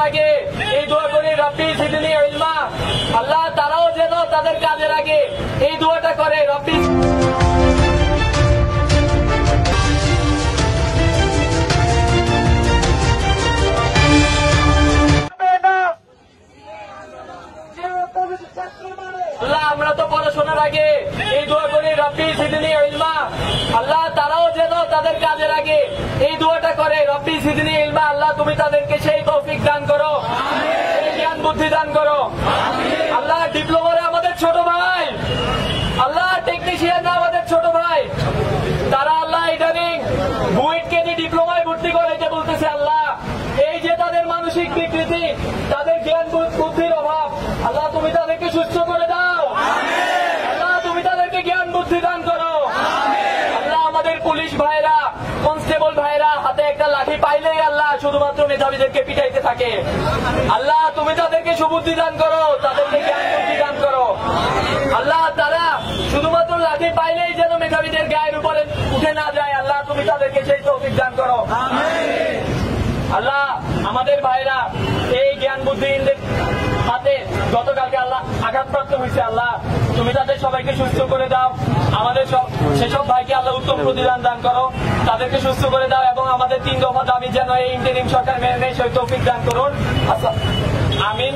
আগে এই দোয়া করি, রব্বি জিদনি ইলমা। আল্লাহ তারাও যেন তাদের কাজের আগে এই দোয়াটা করে, রব্বি। আল্লাহ আমরা তো পড়াশোনার আগে এই দোয়া করি, রব্বি জিদনি ইলমা। আল্লাহ তারাও যেন তাদের কাজের আগে এই দোয়াটা করে, রব্বি জিদনি ইলমা। আল্লাহ তুমি তাদেরকে সেই তৌফিক দান করো, সেই জ্ঞান বুদ্ধি দান করো। আল্লাহ ডিপ্লোমারে আমাদের ছোট ভাই, আল্লাহ টেকনিশিয়ানরা আমাদের ছোট ভাই, তারা আল্লাহ ইদানিং বুয়েটকে যে ডিপ্লোমায় ভর্তি করে এটা বলতেছে আল্লাহ এই যে তাদের মানসিক বিকৃতি, তাদের জ্ঞান বুদ্ধির অভাব, আল্লাহ তুমি তাদেরকে সুস্থ করে দাও। আল্লাহ তুমি তাদেরকে জ্ঞান বুদ্ধি দান করো। আল্লাহ আমাদের পুলিশ ভাইরা, কনস্টেবল ভাইরা হাতে একটা লাঠি পাইলেই আল্লাহ শুধুমাত্র মেধাবীদেরকে পিটাইতে থাকে। আল্লাহ তুমি তাদেরকে সুবুদ্ধি দান করো, তাদেরকে জ্ঞান বুদ্ধি দান করো। আল্লাহ তারা শুধুমাত্র লাঠি পাইলেই যেন মেধাবীদের গায়ের উপরে উঠে না যায়, আল্লাহ তুমি তাদেরকে সেই তৌফিক দান করো। আল্লাহ আমাদের ভাইরা এই জ্ঞান বুদ্ধিহীনদের হাতে গতকালকে আল্লাহ আঘাতপ্রাপ্ত হয়েছে, আল্লাহ তুমি তাদের সবাইকে সুস্থ করে দাও। আমাদের সেসব ভাইকে আল্লাহ উত্তম প্রতিদান দান করো, তাদেরকে সুস্থ করে দাও এবং আমাদের 3 দফা দাবি যেন এই ইন্টারিম সরকার মেনে নেয় সেই তৌফিক দান করুন। আচ্ছা আমিন।